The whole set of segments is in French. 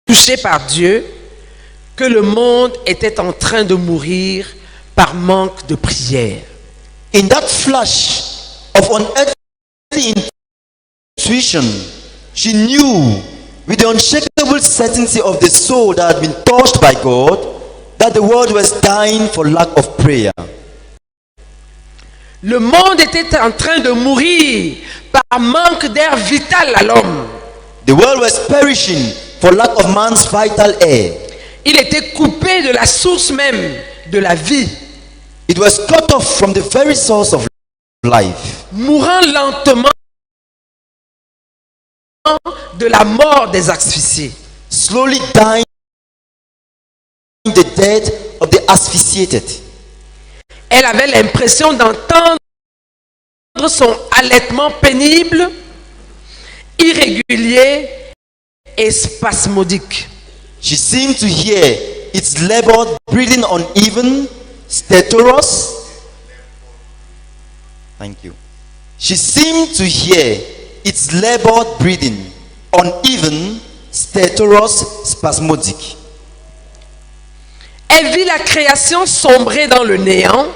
touché par Dieu que le monde était en train de mourir par manque de prière. In that flash of unearthly intuition, she knew with the unshakable certainty of the soul that had been touched by God that the world was dying for lack of prayer. Le monde était en train de mourir par manque d'air vital à l'homme. The world was perishing for lack of man's vital air. Il était coupé de la source même de la vie. It was cut off from the very source of life. Mourant lentement de la mort des asphyxiés. Slowly dying the death of the asphyxiated. Elle avait l'impression d'entendre son halètement pénible, irrégulier et spasmodique. She seemed to hear its labored breathing uneven, stertorous. Thank you. She seemed to hear its labored breathing uneven, stertorous, spasmodic. Elle vit la création sombrer dans le néant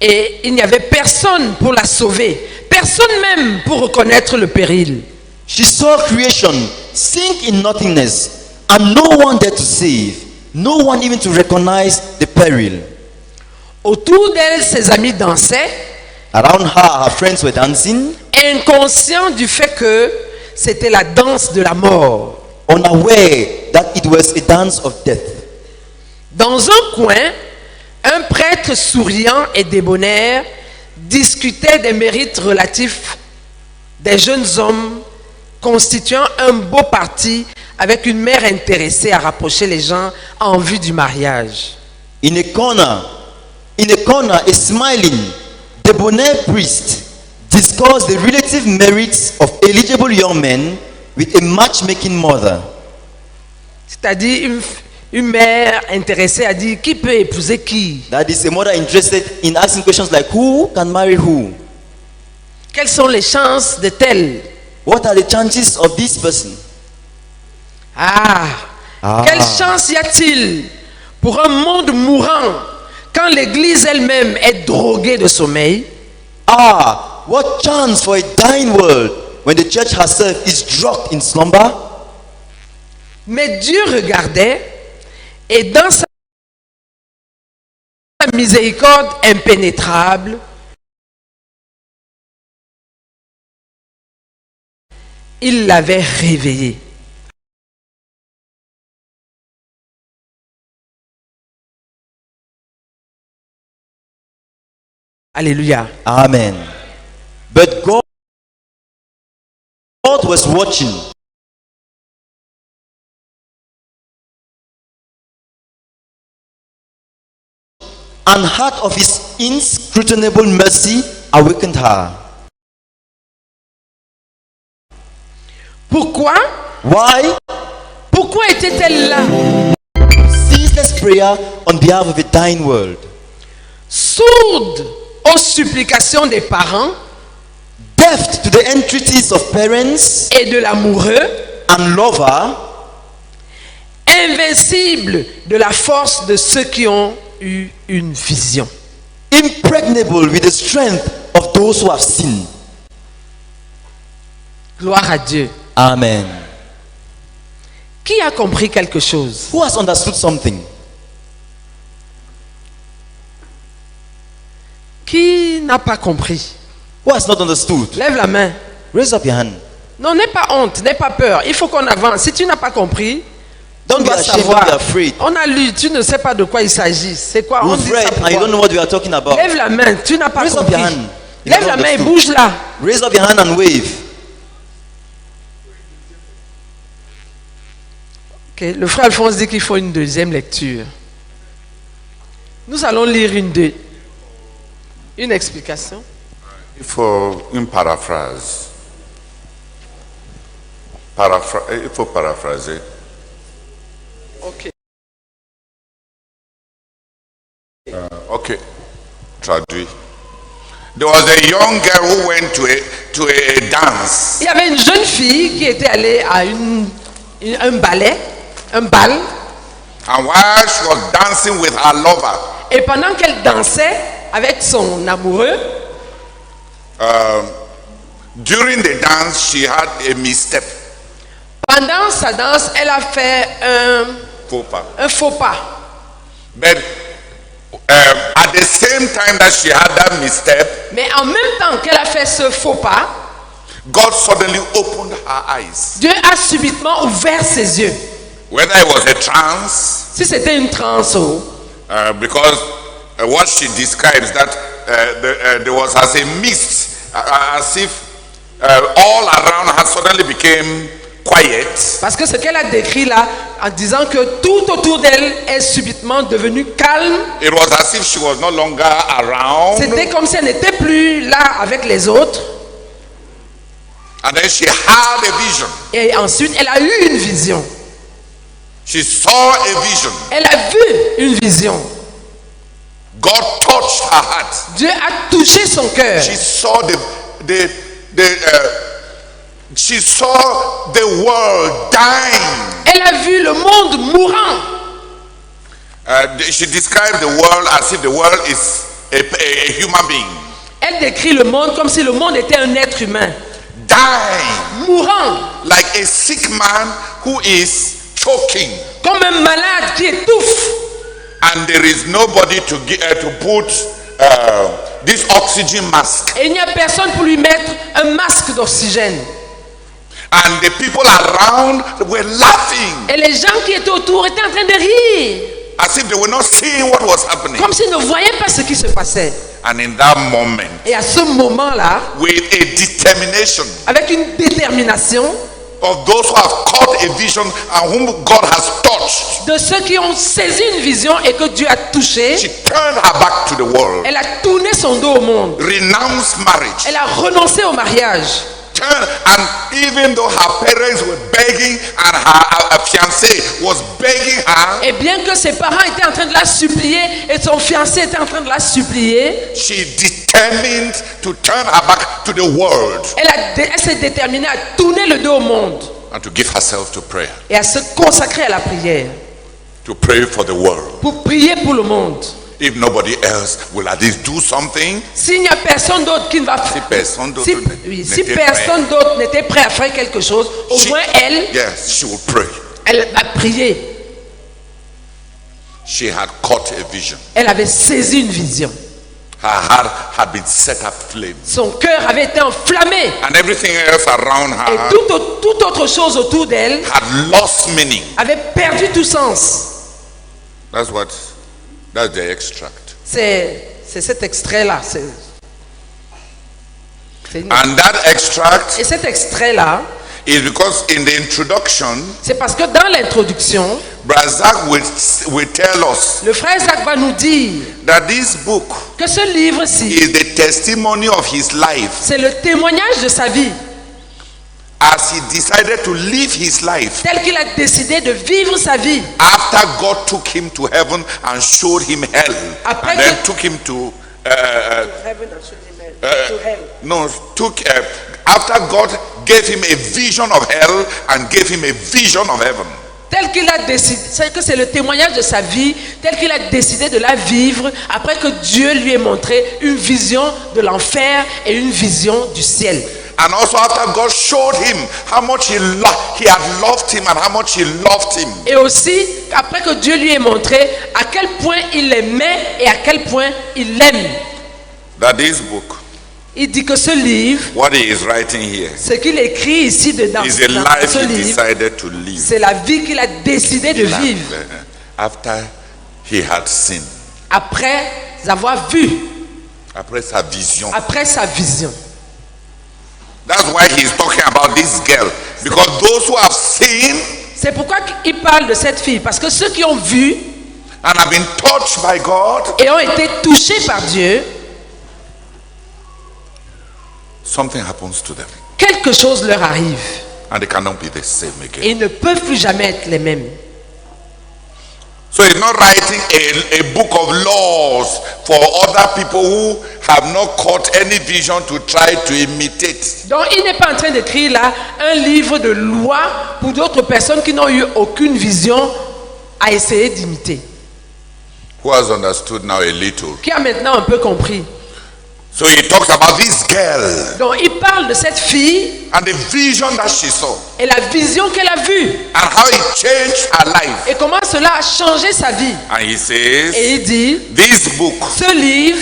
et il n'y avait personne pour la sauver, personne même pour reconnaître le péril. She saw creation sink in nothingness and no one there to save, no one even to recognize the peril. Autour d'elle, ses amis dansaient, Around her, her friends were dancing, inconscients du fait que c'était la danse de la mort. unaware that it was a dance of death. Dans un coin, un prêtre souriant et débonnaire discutait des mérites relatifs des jeunes hommes constituant un beau parti avec une mère intéressée à rapprocher les gens en vue du mariage. In a corner, a smiling, debonair priest discussed the relative merits of eligible young men with a matchmaking mother. C'est-à-dire une mère intéressée a dit qui peut épouser qui? That is a mother interested in asking questions like who can marry who? Quelles sont les chances de tel? What are the chances of this person? Quelle chance y a-t-il pour un monde mourant quand l'église elle-même est droguée de sommeil? What chance for a dying world when the church herself is drugged in slumber? Mais Dieu regardait et dans sa miséricorde impénétrable, il l'avait réveillée. Alléluia. Amen. But God was watching. And heart of his inscrutable mercy awakened her. Pourquoi? Why? Pourquoi était-elle là? Ceaseless prayer on behalf of a dying world. Sourde aux supplications des parents, Deaf to the entreaties of parents et de l'amoureux, and lover, invincible de la force de ceux qui ont eu une vision. impregnable with the strength of those who have seen. Gloire à Dieu. Amen. Qui a compris quelque chose? Who has understood something? Qui n'a pas compris? Who has not understood? Lève la main. Raise up your hand. Non, n'aie pas honte, n'aie pas peur. Il faut qu'on avance. Si tu n'as pas compris, Don't tu be dois ashamed, savoir. don't be afraid. On a lu, tu ne sais pas de quoi il s'agit. C'est quoi? On We've dit read ça and you pourquoi? don't know what we are talking about. Lève la main, tu n'as pas Raise up compris. your hand. You Lève have la main et understood. bouge là. Raise up your hand and wave. Okay. Le frère Alphonse dit qu'il faut une deuxième lecture. Nous allons lire une explication. Il faut une paraphrase. Il faut paraphraser. Ok. Ok, traduit. There was a young girl who went to a dance. Il y avait une jeune fille qui était allée à un ballet. un bal. And while she was dancing with her lover, Et pendant qu'elle dansait avec son amoureux, during the dance, she had a misstep. pendant sa danse, elle a fait Faux pas. un faux pas. But at the same time that she had that misstep, Mais en même temps qu'elle a fait ce faux pas, God suddenly opened her eyes. Dieu a subitement ouvert ses yeux. Whether it was a trance, Si c'était une transe, because what she describes that there was as a mist, as if all around her suddenly became quiet. parce que ce qu'elle a décrit là, en disant que tout autour d'elle est subitement devenu calme, It was as if she was no longer around. c'était comme si elle n'était plus là avec les autres. And then she had a vision. Et ensuite, elle a eu une vision. She saw a vision. Elle a vu une vision. God touched her heart. Dieu a touché son cœur. She saw she saw the world dying. Elle a vu le monde mourant. She described the world as if the world is a human being. Elle décrit le monde comme si le monde était un être humain. Dying. Mourant. Like a sick man who is choking. Comme un malade qui étouffe. And there is nobody to put this oxygen mask. Et il n'y a personne pour lui mettre un masque d'oxygène. And the people around were laughing. Et les gens qui étaient autour étaient en train de rire. As if they were not seeing what was happening. Comme s'ils ne voyaient pas ce qui se passait. And in that moment, Et à ce moment-là, with a determination avec une détermination of those who have caught a vision and whom God has touched, de ceux qui ont saisi une vision et que Dieu a touché, she turned her back to the world, elle a tourné son dos au monde. renounced marriage, Elle a renoncé au mariage. and even though her parents were begging and her fiancé was begging her, Et bien que ses parents étaient en train de la supplier et son fiancé était en train de la supplier, she determined to turn her back to the world elle s'est déterminée à tourner le dos au monde and to give herself to prayer, et à se consacrer à la prière to pray for the world. pour prier pour le monde. If nobody else will at least do something, S'il n'y a personne d'autre qui ne va faire, personne d'autre si personne d'autre n'était prêt à faire quelque chose, au moins elle, yes, she will pray. elle va prier. She had caught a vision. Elle avait saisi une vision. Her heart had been set aflame. Son cœur avait été enflammé And everything else around et her toute autre chose autour d'elle had lost meaning. avait perdu tout sens. That's the extract. C'est cet extrait-là. And that extract Et cet extrait-là, is because in the introduction, c'est parce que dans l'introduction, Brazak will tell us le frère Zach va nous dire that this book que ce livre-ci, is the testimony of his life c'est le témoignage de sa vie, as he decided to live his life tel qu'il a décidé de vivre sa vie. after God took him to heaven and showed him hell, Après and then que- took him to after God gave him a vision of hell and gave him a vision of heaven. Tel qu'il a décidé, c'est que c'est le témoignage de sa vie, tel qu'il a décidé de la vivre après que Dieu lui ait montré une vision de l'enfer et une vision du ciel. And also after God showed him how much he had loved him and how much he loved him. Et aussi, après que Dieu lui ait montré à quel point il l'aimait et à quel point il l'aime. That this book, Il dit que ce livre, what he is writing here, ce qu'il écrit ici dedans, is a dans life ce he livre, decided to live. c'est la vie qu'il a décidé de vivre After he had seen, après avoir vu, après sa vision. après sa vision. That's why he's talking about this girl, because those who have seen C'est pourquoi il parle de cette fille, parce que ceux qui ont vu and have been touched by God, et ont été touchés par Dieu, something happens to them quelque chose leur arrive and they cannot be the same et again. ils ne peuvent plus jamais être les mêmes. So he's not writing a book of laws for other people who have not caught any vision to try to imitate. Donc il n'est pas en train d'écrire là un livre de loi pour d'autres personnes qui n'ont eu aucune vision à essayer d'imiter. Who has understood now a little? Qui a maintenant un peu compris. So he talks about this girl Donc il parle de cette fille and the vision that she saw et la vision qu'elle a vue and how it changed her life. et comment cela a changé sa vie. And he says, Et il dit, this book ce livre,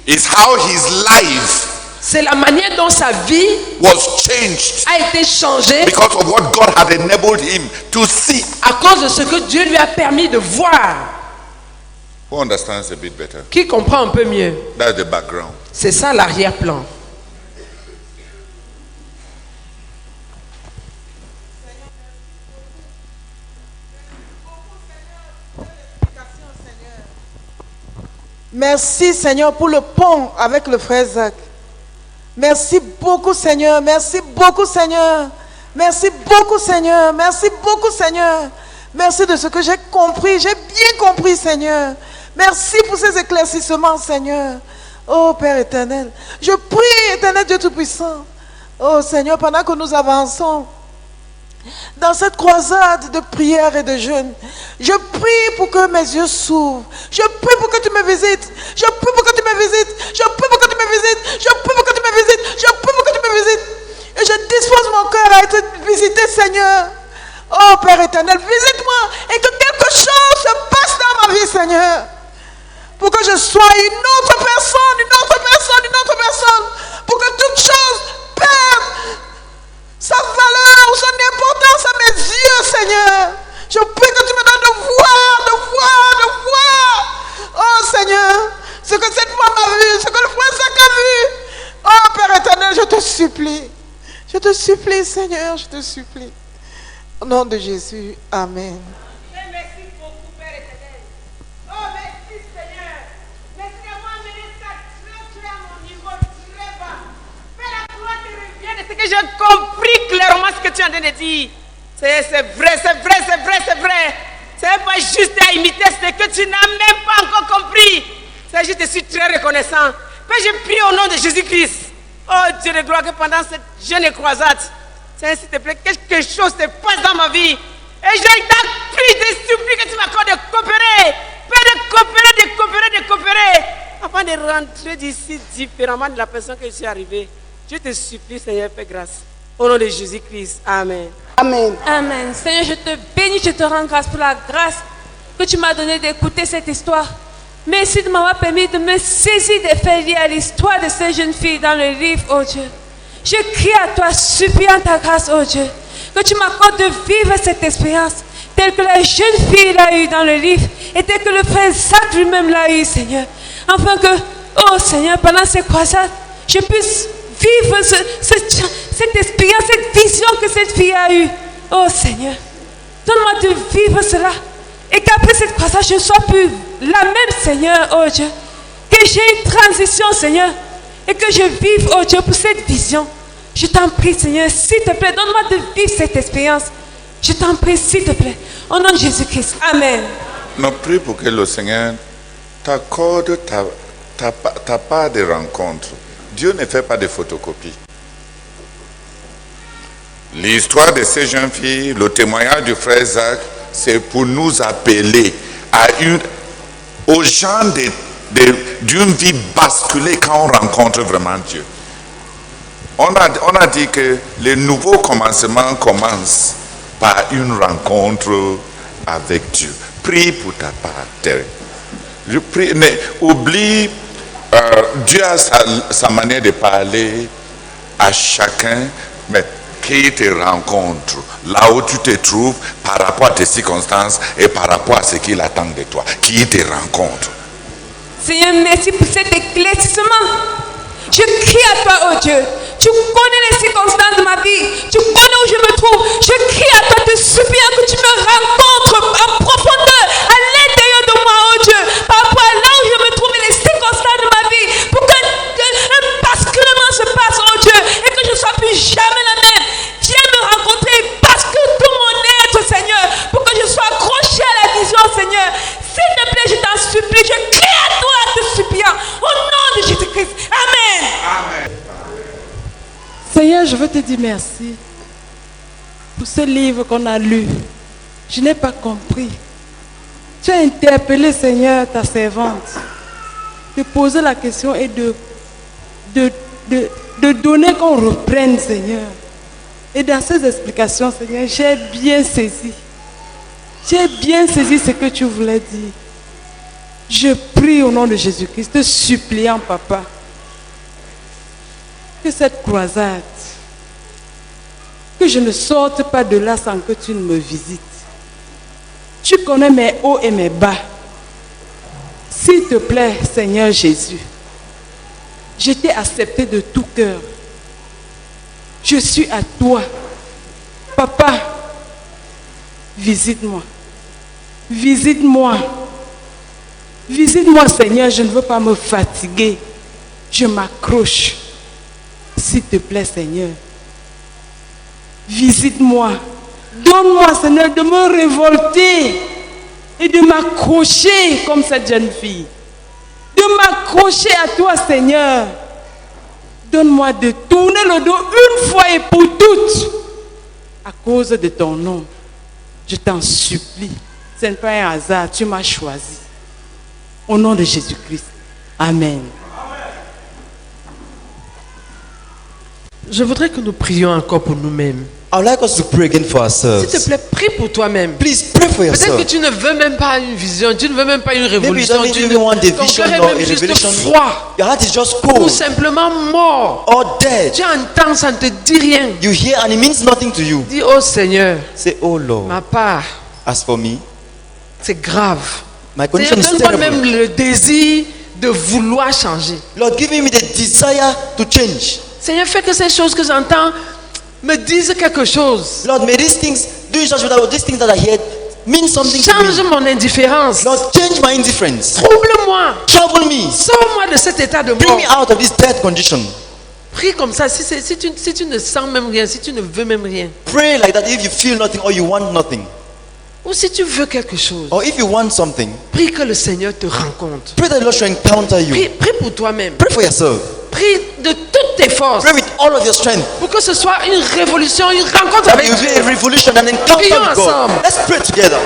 is how his life c'est la manière dont sa vie was changed a été changée because of what God had enabled him to see. à cause de ce que Dieu lui a permis de voir. Who understands a bit better? Qui comprend un peu mieux? That's the background. C'est ça l'arrière-plan. Merci Seigneur pour le pont avec le frère Zach. Merci beaucoup Seigneur, merci beaucoup Seigneur. Merci beaucoup Seigneur, merci beaucoup Seigneur. Merci de ce que j'ai compris, j'ai bien compris Seigneur. Merci pour ces éclaircissements Seigneur. Oh Père éternel, je prie éternel Dieu Tout-Puissant. Oh Seigneur, pendant que nous avançons dans cette croisade de prière et de jeûne, je prie pour que mes yeux s'ouvrent. Je prie pour que tu me visites. Je prie pour que tu me visites. Je prie pour que tu me visites. Je prie pour que tu me visites. Je prie pour que tu me visites. Et je dispose mon cœur à être visité, Seigneur. Oh Père éternel, visite-moi et que quelque chose se passe dans ma vie, Seigneur. Pour que je sois une autre personne, une autre personne, une autre personne. Pour que toute chose perde sa valeur, son importance à mes yeux, Seigneur. Je prie que tu me donnes de voir, de voir, de voir. Oh Seigneur, ce que cette femme a vu, ce que le frère Zach a vu. Oh Père éternel, je te supplie. Je te supplie, Seigneur, je te supplie. Au nom de Jésus, Amen. Merci beaucoup, Père éternel. Oh, merci, Seigneur. Merci d'avoir amené ça très à mon niveau, très bas. Père, la gloire te revient de ce que j'ai compris clairement ce que tu es en train de dire. C'est vrai, c'est vrai, c'est vrai, c'est vrai. C'est pas juste à imiter ce que tu n'as même pas encore compris. C'est juste, je suis très reconnaissant. Père, je prie au nom de Jésus-Christ. Oh, Dieu de gloire, que pendant cette jeune croisade, Seigneur, s'il te plaît, quelque chose se passe dans ma vie. Et je t'en prie, je supplie que tu m'accordes de coopérer. Père, de coopérer. Afin de rentrer d'ici différemment de la personne que je suis arrivé. Je te supplie, Seigneur, fais grâce. Au nom de Jésus-Christ. Amen. Amen. Amen. Seigneur, je te bénis, je te rends grâce pour la grâce que tu m'as donnée d'écouter cette histoire. Merci de m'avoir permis de me saisir des faits liés à l'histoire de ces jeunes filles dans le livre, oh Dieu. Je crie à toi, suppliant ta grâce, oh Dieu, que tu m'accordes de vivre cette expérience telle que la jeune fille l'a eue dans le livre et telle que le frère Zach lui-même l'a eue, Seigneur. Afin que, oh Seigneur, pendant ces croisades, je puisse vivre cette expérience, cette vision que cette fille a eue. Oh Seigneur, donne-moi de vivre cela et qu'après cette croisade, je ne sois plus la même, Seigneur, oh Dieu. Que j'ai une transition, Seigneur, et que je vive, oh Dieu, pour cette vision. Je t'en prie, Seigneur, s'il te plaît, donne-moi de vivre cette expérience. Je t'en prie, s'il te plaît, au nom de Jésus-Christ. Amen. Nous prions pour que le Seigneur t'accorde ta part de rencontre. Dieu ne fait pas de photocopies. L'histoire de ces jeunes filles, le témoignage du frère Zach, c'est pour nous appeler aux gens d'une vie basculée quand on rencontre vraiment Dieu. On a dit que le nouveau commencement commence par une rencontre avec Dieu. Prie pour ta part, Terre. Je prie, oublie, Dieu a sa manière de parler à chacun, mais qui te rencontre là où tu te trouves par rapport à tes circonstances et par rapport à ce qu'il attend de toi. Qui te rencontre. Seigneur, merci pour cet éclaircissement. Je crie à toi, oh Dieu. Tu connais les circonstances de ma vie. Tu connais où je me trouve. Je crie à toi, te suppliant que tu me rencontres en profondeur, à l'intérieur de moi, oh Dieu. Par rapport à là où je me trouve et les circonstances de ma vie. Pour qu'un basculement se passe, oh Dieu. Et que je ne sois plus jamais la même. Viens me rencontrer. Bascule tout mon être, Seigneur. Pour que je sois accroché à la vision, Seigneur. je veux te dire merci pour ce livre qu'on a lu. Je n'ai pas compris. Tu as interpellé, Seigneur, ta servante, de poser la question et de donner qu'on reprenne, Seigneur. Et dans ces explications, Seigneur, j'ai bien saisi. J'ai bien saisi ce que tu voulais dire. Je prie au nom de Jésus-Christ, te suppliant, Papa, que cette croisade, que je ne sorte pas de là sans que tu ne me visites. Tu connais mes hauts et mes bas. S'il te plaît, Seigneur Jésus, je t'ai accepté de tout cœur. Je suis à toi. Papa, visite-moi. Visite-moi. Visite-moi, Seigneur, je ne veux pas me fatiguer. Je m'accroche. S'il te plaît, Seigneur. Visite-moi. Donne-moi, Seigneur, de me révolter et de m'accrocher comme cette jeune fille. De m'accrocher à toi, Seigneur. Donne-moi de tourner le dos une fois et pour toutes à cause de ton nom. Je t'en supplie. Ce n'est pas un hasard, tu m'as choisi. Au nom de Jésus-Christ. Amen. Je voudrais que nous prions encore pour nous-mêmes. I would like us to pray again for ourselves. S'il te plaît, prie pour toi-même. Please pray for Peut-être que yourself. tu ne veux même pas une vision, tu ne veux même pas une Maybe you révolution. don't Tu even want a ton vision cœur est or même a juste revelation. froid, Your heart is just ou cold simplement mort. or dead. Tu entends, ça ne te dit rien. You hear and it means nothing to you. Dis, oh Seigneur, Say, oh Lord, ma part, as for me, c'est grave. my Seigneur, condition is donne-moi même terrible. le désir de vouloir changer. Lord, give me the desire to change. Seigneur, fais que ces choses que j'entends me disent quelque chose. Lord, may these things, do just without these things that I hear, mean something to Change me. mon indifférence. Lord, change my indifference. Trouble-moi. Trouble me. Sors-moi de cet état de Bring mort. me out of this dead condition. Prie comme ça. Si tu ne sens même rien, si tu ne veux même rien, Pray like that if you feel nothing or you want nothing. ou si tu veux quelque chose, Or if you want something, prie que le Seigneur te rencontre. pray that the Lord should encounter you. Prie pour toi-même. Pray for yourself. Prie de toutes tes forces Pray with all of your strength. pour que ce soit une révolution, une rencontre That avec you will be Dieu. a revolution and encounter Prions with God. ensemble. Let's pray together.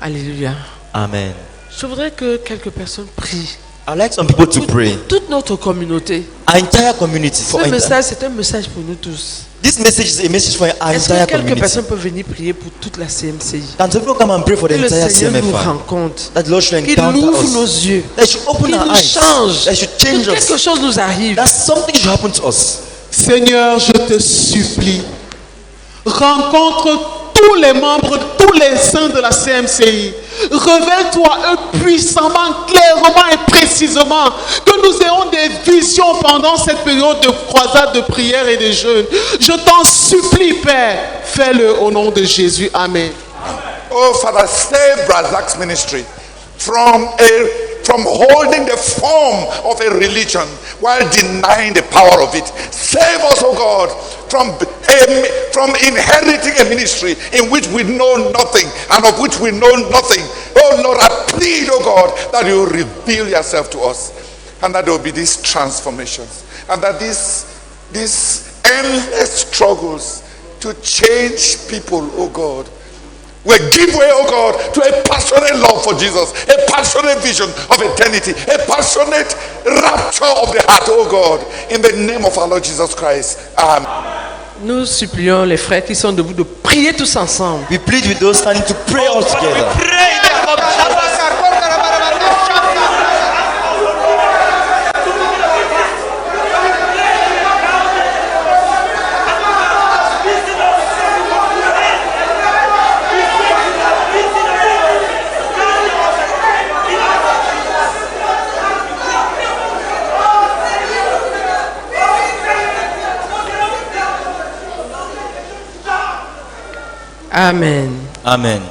Alléluia. Amen. Je voudrais que quelques personnes prient. I'd like some people to pray. Toute notre communauté. Our entire community. Ce message, c'est un message pour nous tous. This message is a message for our Est-ce entire que quelques community. personnes peuvent venir prier pour toute la CMCI? Can some people come and pray for the Que le entire Seigneur nous CMFI? rencontre. That the Lord should Qu'il encounter ouvre nos us. yeux. That should open Qu'il our nous eyes. change. That should Que change quelque us. chose nous arrive. That something should happen to us. Seigneur, je te supplie, rencontre tous les membres, tous les saints de la CMCI. Révèle-toi eux puissamment, clairement et précisément, que nous ayons des visions pendant cette période de croisade, de prière et de jeûne. Je t'en supplie, Père, fais-le au nom de Jésus. Amen. Oh, Father, save Brazak's ministry from holding the form of a religion while denying the power of it. Save us, oh God, from inheriting a ministry in which we know nothing and of which we know nothing. Oh Lord, I plead, oh God, that you reveal yourself to us and that there will be these transformations and that these endless struggles to change people, oh God, will give way, oh God, to a passionate love for Jesus, a passionate vision of eternity, a passionate rapture of the heart, oh God, in the name of our Lord Jesus Christ. Amen. Nous supplions les frères qui sont debout de prier tous ensemble. We plead with those standing to pray all together. Amen. Amen.